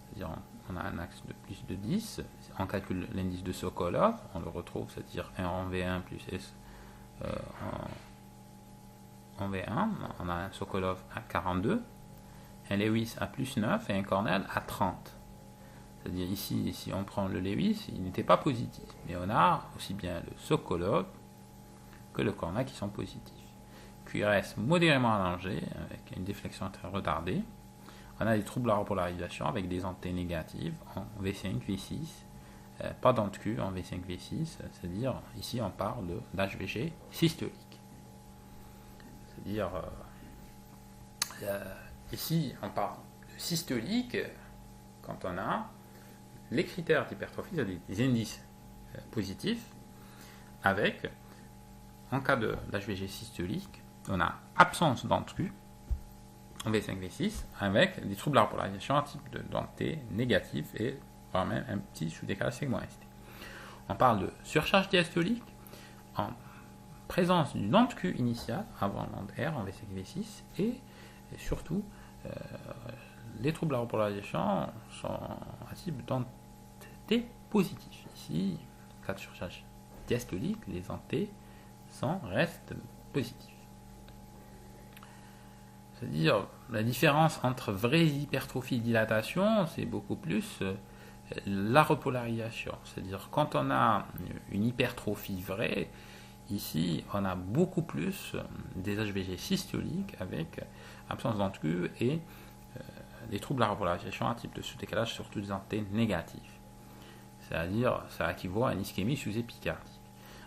c'est-à-dire on a un axe de plus de 10, on calcule l'indice de Sokolov, on le retrouve, c'est-à-dire 1 en V1 plus S en V1, on a un Sokolov à 42, un Lewis à plus 9 et un Cornell à 30. C'est-à-dire ici, si on prend le Lewis, il n'était pas positif, mais on a aussi bien le Sokolov que le Cornell qui sont positifs. QRS modérément allongé, avec une déflexion très retardée. On a des troubles à repolarisation avec des anté négatives en V5, V6, pas d'onde Q en V5, V6, c'est-à-dire ici on parle d'HVG systolique. C'est-à-dire ici on parle de systolique quand on a les critères d'hypertrophie, c'est-à-dire des indices positifs, avec, en cas de l'HVG systolique, on a absence d'entrée en V5, V6, avec des troubles à la polarisation à type de dentée négatif et voire même un petit sous-décalage sigmoïde. On parle de surcharge diastolique en présence d'une onde Q initiale avant l'onde R en V5, V6 et surtout les troubles à la polarisation sont à type dentée positif. Ici, en cas de surcharge diastolique, les dentées restent positifs. C'est-à-dire, la différence entre vraie hypertrophie et dilatation, c'est beaucoup plus la repolarisation. C'est-à-dire, quand on a une hypertrophie vraie, ici, on a beaucoup plus des HVG systoliques avec absence d'entrée et des troubles à la repolarisation à type de sous-décalage, surtout des dentées négatives. C'est-à-dire, ça équivaut à une ischémie sous-épicardique.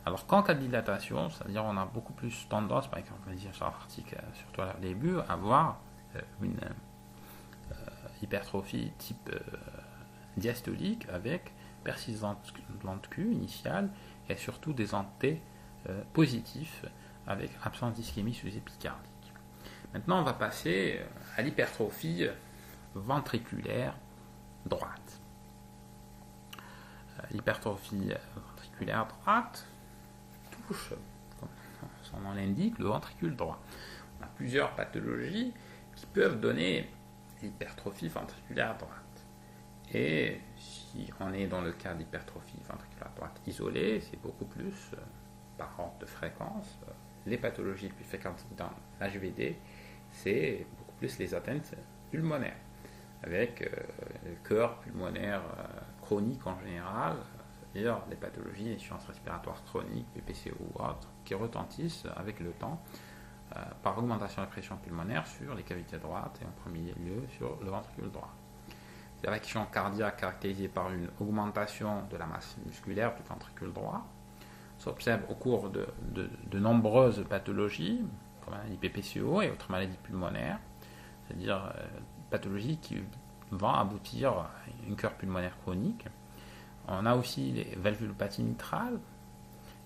Alors qu'en cas de dilatation, c'est-à-dire on a beaucoup plus tendance, par exemple, on va dire sur l'article, surtout au début, à avoir une hypertrophie type diastolique avec persistance de l'onde Q initiale et surtout des dentées positifs avec absence d'ischémie sous-épicardique. Maintenant, on va passer à l'hypertrophie ventriculaire droite. L'hypertrophie ventriculaire droite touche, comme son nom l'indique, le ventricule droit. On a plusieurs pathologies qui peuvent donner l'hypertrophie ventriculaire droite. Et si on est dans le cas d'hypertrophie ventriculaire droite isolée, c'est beaucoup plus, par ordre de fréquence, les pathologies les plus fréquentes dans l'HVD, c'est beaucoup plus les atteintes pulmonaires, avec le cœur pulmonaire chronique en général, c'est-à-dire les pathologies, les insuffisances respiratoires chroniques, PPCO ou autres, qui retentissent avec le temps par augmentation de la pression pulmonaire sur les cavités droites et en premier lieu sur le ventricule droit. C'est l'action cardiaque caractérisée par une augmentation de la masse musculaire du ventricule droit s'observe au cours de nombreuses pathologies, comme la maladie PPCO et autres maladies pulmonaires, c'est-à-dire pathologies qui vont aboutir à une cœur pulmonaire chronique. On a aussi les valvulopathies mitrales,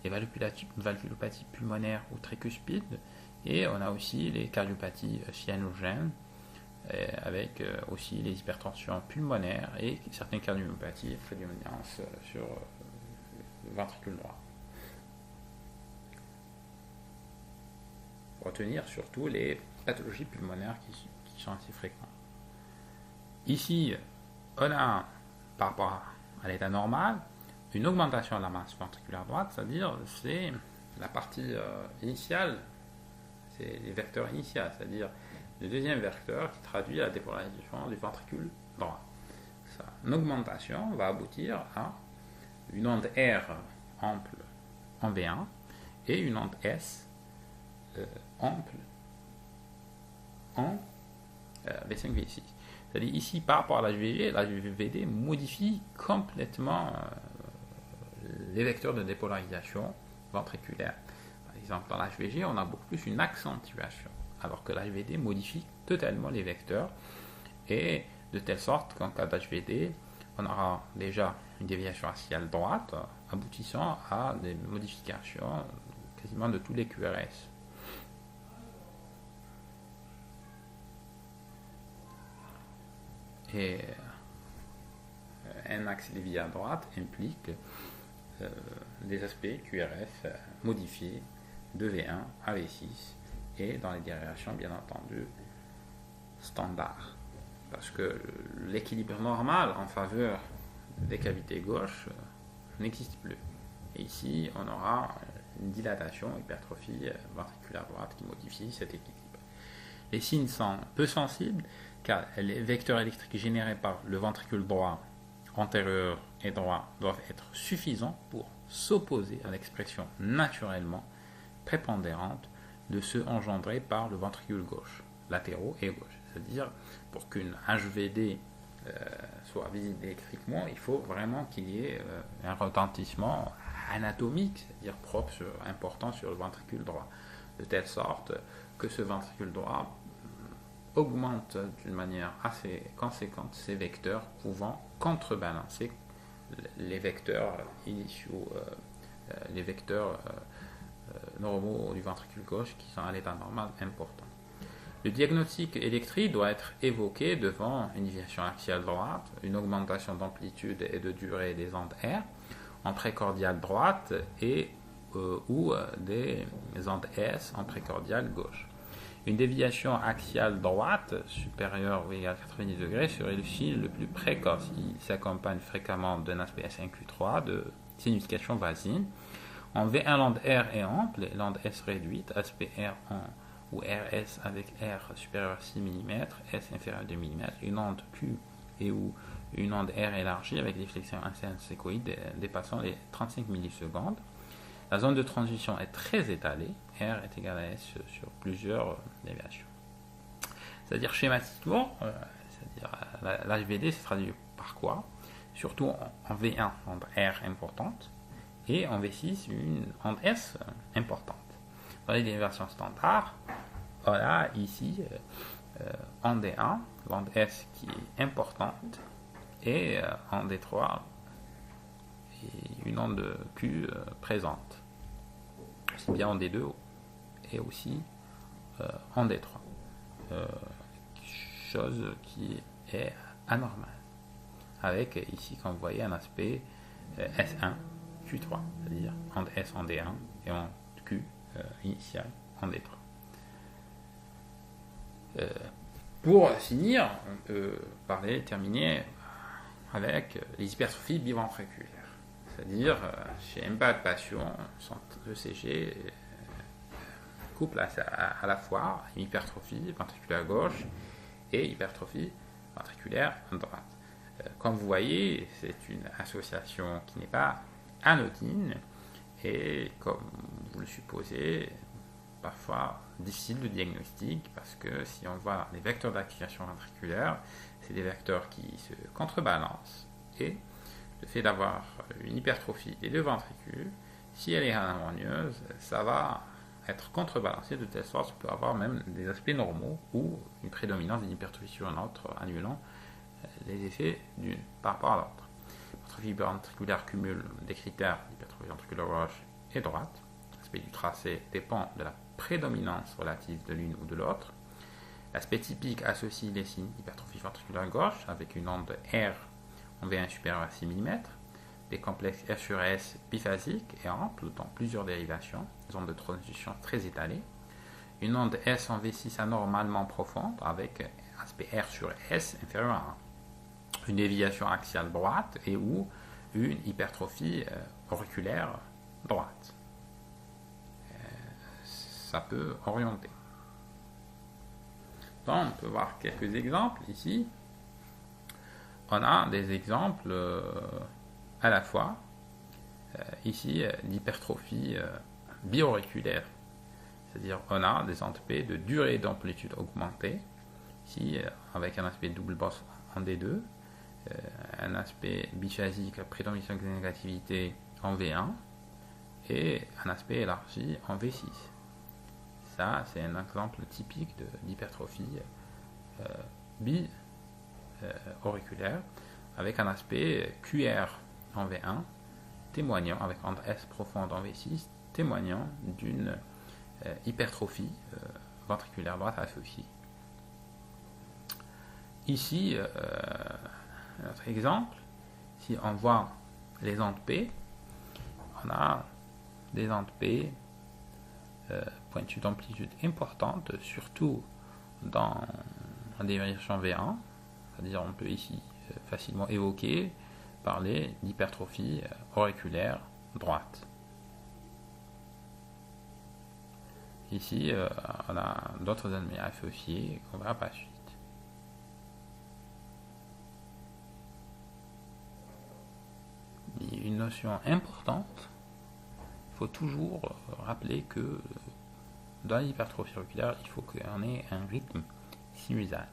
les valvulopathies pulmonaires ou tricuspides, et on a aussi les cardiopathies cyanogènes, avec aussi les hypertensions pulmonaires et certaines cardiomyopathies prédominance sur le ventricule droit. Retenir surtout les pathologies pulmonaires qui sont assez fréquentes. Ici, on a, par rapport à l'état normal, une augmentation de la masse ventriculaire droite, c'est-à-dire c'est la partie initiale, c'est les vecteurs initiaux, c'est-à-dire le deuxième vecteur qui traduit la dépolarisation du ventricule droit. Une augmentation va aboutir à une onde R ample en V1 et une onde S ample en V5, V6. C'est-à-dire ici, par rapport à l'HVD modifie complètement les vecteurs de dépolarisation ventriculaire. Par exemple, dans l'HVG, on a beaucoup plus une accentuation, alors que l'HVD modifie totalement les vecteurs, et de telle sorte qu'en cas d'HVD, on aura déjà une déviation axiale droite, aboutissant à des modifications quasiment de tous les QRS. Et un axe dévié à droite implique des aspects QRS modifiés de V1 à V6 et dans les dérivations bien entendu standard, parce que l'équilibre normal en faveur des cavités gauches n'existe plus. Et ici on aura une dilatation, hypertrophie ventriculaire droite qui modifie cet équilibre. Les signes sont peu sensibles car les vecteurs électriques générés par le ventricule droit antérieur et droit doivent être suffisants pour s'opposer à l'expression naturellement prépondérante de ceux engendrés par le ventricule gauche, latéraux et gauche. C'est-à-dire, pour qu'une HVD soit visible électriquement, il faut vraiment qu'il y ait un retentissement anatomique, c'est-à-dire propre, important sur le ventricule droit, de telle sorte que ce ventricule droit augmente d'une manière assez conséquente ces vecteurs pouvant contrebalancer les vecteurs initiaux, les vecteurs normaux du ventricule gauche qui sont à l'état normal important. Le diagnostic électrique doit être évoqué devant une déviation axiale droite, une augmentation d'amplitude et de durée des ondes R en précordiale droite et ou des ondes S en précordiale gauche. Une déviation axiale droite supérieure ou égale à 90 degrés serait le signe le plus précoce. Il s'accompagne fréquemment d'un aspect S1Q3 de signification voisine. En V1, l'onde R est ample et l'onde S réduite, aspect R en ou RS avec R supérieur à 6 mm, S inférieur à 2 mm, une onde Q et ou une onde R élargie avec des flexions insécoïdes dépassant les 35 millisecondes. La zone de transition est très étalée, R est égal à S sur plusieurs déviations. C'est-à-dire schématiquement, l'HVD se traduit par quoi? Surtout en V1, onde R importante, et en V6, une onde S importante. Dans les déviations standards, on a ici en D1, l'onde S qui est importante, et en D3, une onde Q présente, aussi bien en D2 et aussi en D3. Chose qui est anormale, avec ici, comme vous voyez, un aspect S1, Q3, c'est-à-dire onde S en D1 et en Q initial en D3. Pour finir, on peut terminer avec les hypertrophies biventriculaires. C'est-à-dire, chez un bas de patient, le CG couple à la fois une hypertrophie ventriculaire gauche et hypertrophie ventriculaire droite. Comme vous voyez, c'est une association qui n'est pas anodine et, comme vous le supposez, parfois difficile de diagnostic parce que si on voit les vecteurs d'activation ventriculaire, c'est des vecteurs qui se contrebalancent et le fait d'avoir une hypertrophie des deux ventricules, si elle est harmonieuse, ça va être contrebalancé de telle sorte qu'on peut avoir même des aspects normaux ou une prédominance d'une hypertrophie sur une autre, annulant les effets d'une par rapport à l'autre. L'hypertrophie ventriculaire cumule des critères d'hypertrophie ventriculaire gauche et droite. L'aspect du tracé dépend de la prédominance relative de l'une ou de l'autre. L'aspect typique associe les signes d'hypertrophie ventriculaire gauche avec une onde R en V1 supérieure à 6 mm, des complexes R sur S biphasiques et amples dans plusieurs dérivations, des ondes de transition très étalées, une onde S en V6 anormalement profonde avec aspect R sur S inférieur à 1, une déviation axiale droite et ou une hypertrophie auriculaire droite. Ça peut orienter. Donc, on peut voir quelques exemples ici. On a des exemples à la fois, ici, d'hypertrophie biauriculaire. C'est-à-dire, on a des ondes P de durée d'amplitude augmentée, ici, avec un aspect double boss en D2, un aspect biphasique à prédominance de négativité en V1, et un aspect élargi en V6. Ça, c'est un exemple typique d'hypertrophie bi-auriculaire avec un aspect QR en V1, témoignant, avec onde S profonde en V6, témoignant d'une hypertrophie ventriculaire droite associée. Ici, notre exemple, si on voit les ondes P, on a des ondes P pointues d'amplitude importante, surtout dans des versions V1, c'est-à-dire on peut ici facilement évoquer, parler d'hypertrophie auriculaire droite. Ici, on a d'autres anomalies associées qu'on verra par la suite. Une notion importante, il faut toujours rappeler que dans l'hypertrophie auriculaire, il faut qu'on ait un rythme sinusal.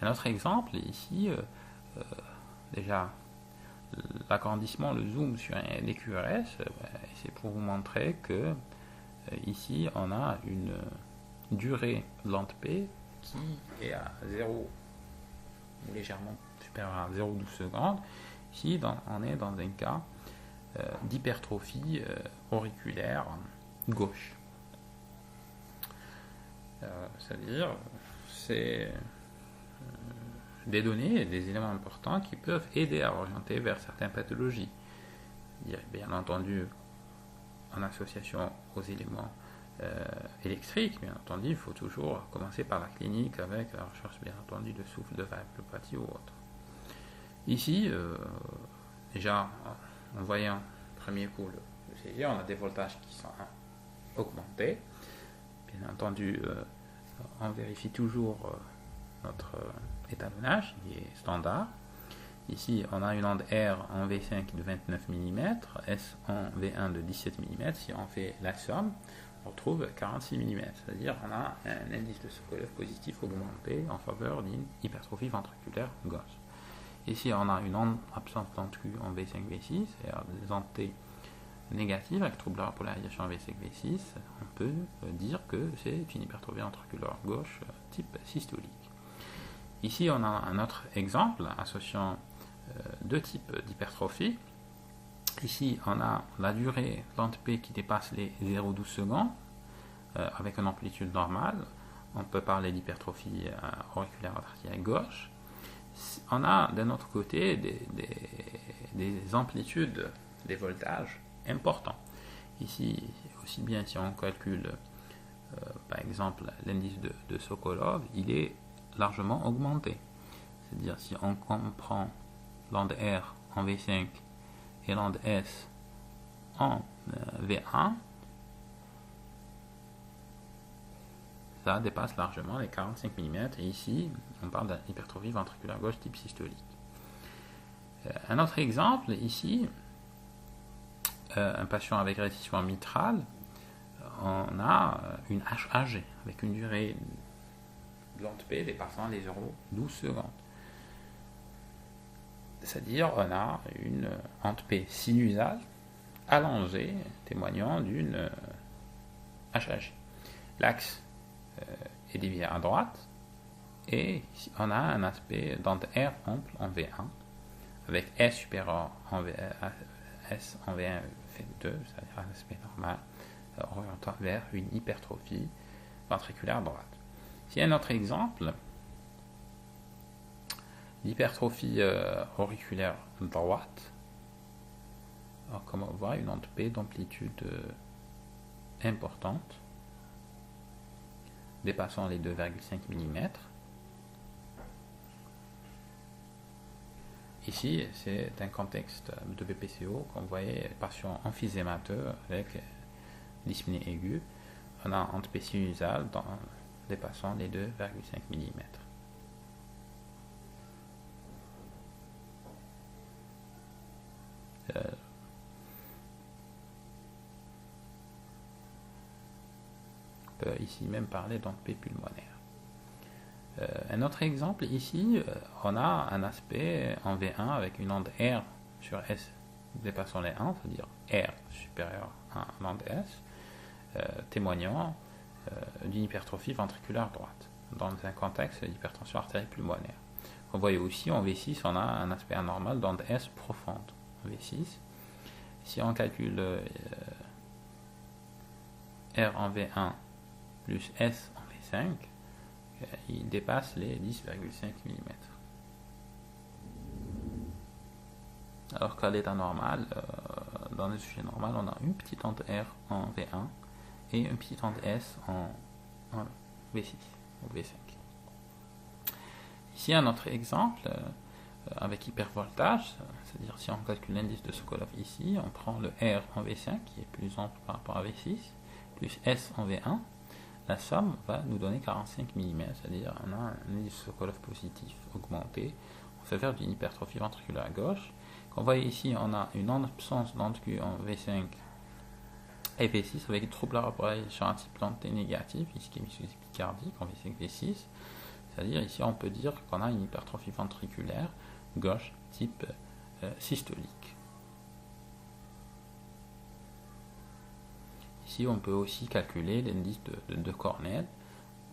Un autre exemple, ici, déjà, l'agrandissement, le zoom sur un DQRS, c'est pour vous montrer que ici, on a une durée de l'onde P qui est à 0 ou légèrement supérieur à 0,12 secondes. Ici, on est dans un cas d'hypertrophie auriculaire gauche. C'est-à-dire, c'est des données, des éléments importants qui peuvent aider à orienter vers certaines pathologies. Bien entendu, en association aux éléments électriques, bien entendu, il faut toujours commencer par la clinique avec la recherche, bien entendu, de souffle, de valvulopathie ou autre. Ici, déjà, en voyant premier coup le CG, on a des voltages qui sont augmentés. Bien entendu, on vérifie toujours notre étalonnage, qui est standard. Ici, on a une onde R en V5 de 29 mm, S en V1 de 17 mm. Si on fait la somme, on retrouve 46 mm, c'est-à-dire on a un indice de Sokolov positif augmenté en faveur d'une hypertrophie ventriculaire gauche. Ici, on a une onde absente d'entrée en V5, V6, c'est-à-dire des ondes T négatives avec trouble de la polarisation V5, V6. On peut dire que c'est une hypertrophie ventriculaire gauche type systolique. Ici, on a un autre exemple associant deux types d'hypertrophie. Ici, on a la durée lente P qui dépasse les 0,12 secondes avec une amplitude normale. On peut parler d'hypertrophie auriculaire artérielle gauche. On a d'un autre côté des amplitudes, des voltages importants. Ici, aussi bien si on calcule par exemple l'indice de Sokolov, il est largement augmenté. C'est-à-dire si on prend l'onde R en V5 et l'onde S en V1, ça dépasse largement les 45 mm. Et ici, on parle d'hypertrophie ventriculaire gauche type systolique. Un autre exemple, ici, un patient avec rétissement mitral, on a une HAG avec une durée de lente P dépassant les 0,12 secondes. C'est-à-dire on a une lente P sinusale allongée témoignant d'une HAG. L'axe est dévié à droite et on a un aspect d'onde R ample en V1 avec S supérieur en S en V1 fait 2, c'est-à-dire un aspect normal orientant vers une hypertrophie ventriculaire droite. Ici un autre exemple, l'hypertrophie auriculaire droite. Alors, comme on voit, une onde P d'amplitude importante, dépassant les 2,5 mm. Ici, c'est un contexte de BPCO qu'on voyait patient emphysémateux avec dyspnée aiguë. On a un onde P sinusale dépassant les 2,5 mm. On peut ici même parler d'onde P pulmonaire. Un autre exemple ici, on a un aspect en V1 avec une onde R sur S dépassant les 1, c'est-à-dire R supérieur à l'onde S, témoignant d'une hypertrophie ventriculaire droite dans un contexte d'hypertension artérielle pulmonaire. On voit aussi en V6, on a un aspect anormal d'onde S profonde en V6. Si on calcule R en V1 plus S en V5, il dépasse les 10,5 mm. Alors qu'à l'état normal, dans le sujet normal, on a une petite onde R en V1 et une petite onde S en V6 ou V5. Ici un autre exemple avec hypervoltage, c'est-à-dire si on calcule l'indice de Sokolov ici, on prend le R en V5 qui est plus ample par rapport à V6, plus S en V1, la somme va nous donner 45 mm, c'est-à-dire on a un indice de Sokolov positif augmenté en faveur d'une hypertrophie ventriculaire gauche. Comme vous voyez ici, on a une absence d'onde Q en V5 et V6 avec trouble à la polarisation à type lente négative, ischémie cardiaque en V5 V6. C'est-à-dire ici on peut dire qu'on a une hypertrophie ventriculaire gauche type systolique. Ici on peut aussi calculer l'indice de Cornell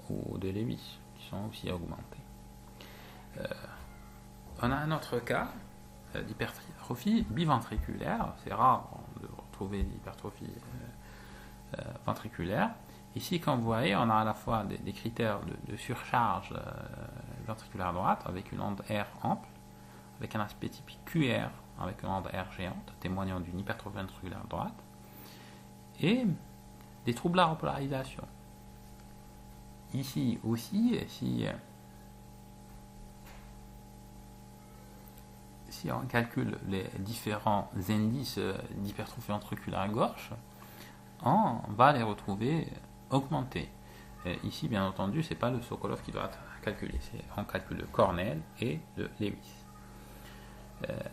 ou de Lewis, qui sont aussi augmentées. On a un autre cas d'hypertrophie biventriculaire. C'est rare de retrouver l'hypertrophie ventriculaire. Ici, comme vous voyez, on a à la fois des critères de surcharge ventriculaire droite avec une onde R ample, avec un aspect typique QR, avec une onde R géante, témoignant d'une hypertrophie ventriculaire droite, et des troubles à repolarisation. Ici aussi, si on calcule les différents indices d'hypertrophie ventriculaire gauche, on va les retrouver augmentés. Ici, bien entendu, ce n'est pas le Sokolov qui doit être calculé, on calcule le Cornell et le Lewis.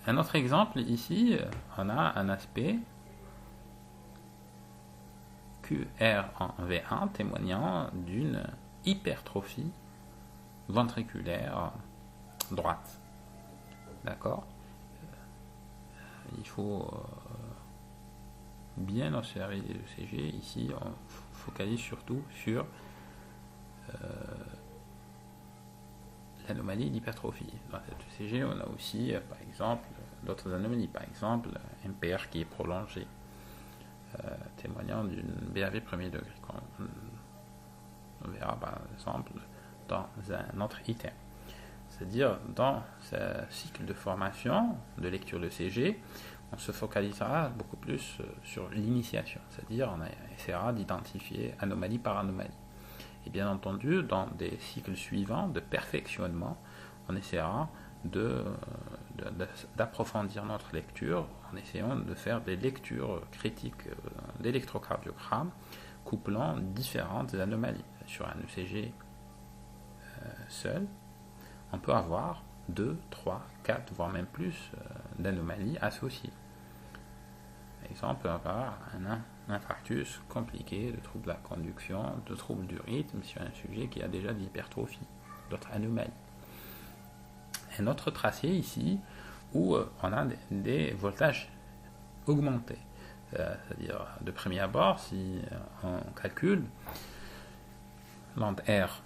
Un autre exemple, ici, on a un aspect QR en V1 témoignant d'une hypertrophie ventriculaire droite. D'accord. Il faut bien observer le CG. Ici, on focalise surtout sur l'anomalie d'hypertrophie. Dans cette CG, on a aussi, par exemple, d'autres anomalies. Par exemple, un PR qui est prolongé, témoignant d'une BAV premier degré. On verra par exemple dans un autre item. C'est-à-dire, dans ce cycle de formation, de lecture de CG, on se focalisera beaucoup plus sur l'initiation. C'est-à-dire, on essaiera d'identifier anomalie par anomalie. Et bien entendu, dans des cycles suivants de perfectionnement, on essaiera d'approfondir notre lecture en essayant de faire des lectures critiques d'électrocardiogramme couplant différentes anomalies. Sur un ECG seul, on peut avoir 2, 3, 4, voire même plus d'anomalies associées. Par exemple, on peut avoir un infarctus compliqué, de troubles de la conduction, de troubles du rythme sur un sujet qui a déjà de l'hypertrophie, d'autres anomalies. Un autre tracé ici où on a des voltages augmentés. C'est-à-dire, de premier abord, si on calcule, l'onde R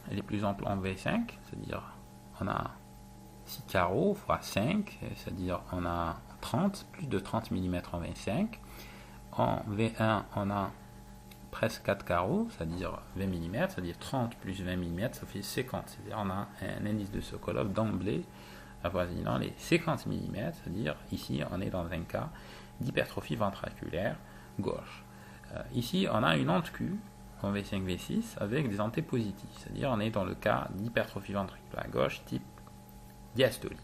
elle est plus ample en V5, c'est-à-dire on a 6 carreaux fois 5, c'est-à-dire on a 30, plus de 30 mm en V5. En V1, on a presque 4 carreaux, c'est-à-dire 20 mm, c'est-à-dire 30 plus 20 mm, ça fait 50. C'est-à-dire on a un indice de Sokolov d'emblée avoisinant les 50 mm, c'est-à-dire ici on est dans un cas d'hypertrophie ventriculaire gauche. Ici on a une onde Q en V5, V6 avec des antépositifs, c'est-à-dire on est dans le cas d'hypertrophie ventriculaire gauche type diastolique.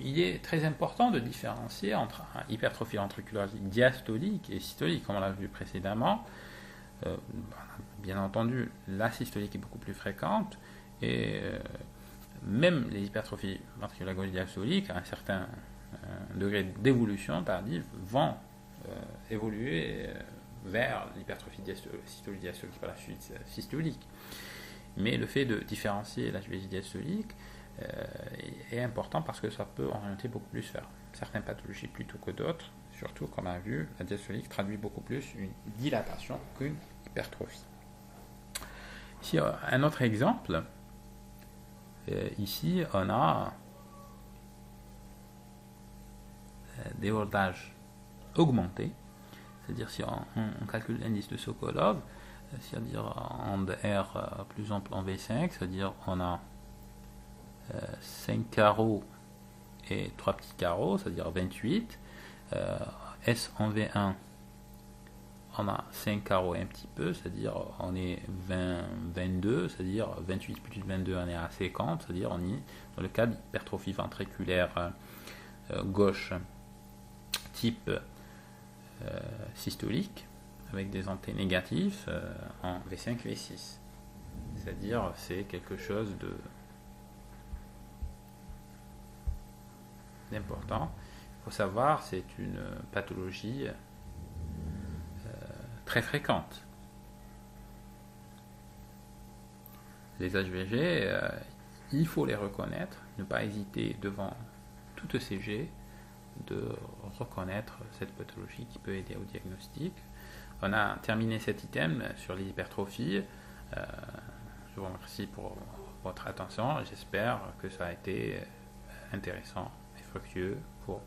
Il est très important de différencier entre hypertrophie ventriculaire diastolique et systolique, comme on l'a vu précédemment. Bien entendu, la systolique est beaucoup plus fréquente et même les hypertrophies ventriculaires gauche diastoliques, à un certain degré d'évolution tardive, vont évoluer vers l'hypertrophie systolique diastolique par la suite systolique. Mais le fait de différencier la HVG diastolique est important parce que ça peut orienter beaucoup plus vers certaines pathologies plutôt que d'autres. Surtout, comme on a vu, la diastolique traduit beaucoup plus une dilatation qu'une hypertrophie. Ici, un autre exemple. Ici, on a des voltages augmentés. C'est-à-dire, si on calcule l'indice de Sokolov, c'est-à-dire onde R plus ample en V5, c'est-à-dire on a 5 carreaux et 3 petits carreaux, c'est-à-dire 28. S en V1, on a 5 carreaux et un petit peu, c'est-à-dire on est 22, c'est-à-dire 28 plus 22, on est à 50, c'est-à-dire on est dans le cas d'hypertrophie ventriculaire gauche type systolique, avec des antés négatifs en V5, V6. C'est-à-dire c'est quelque chose d'important. Il faut savoir, c'est une pathologie très fréquente. Les HVG, il faut les reconnaître, ne pas hésiter devant tout ECG de reconnaître cette pathologie qui peut aider au diagnostic. On a terminé cet item sur les hypertrophies. Je vous remercie pour votre attention. J'espère que ça a été intéressant et fructueux pour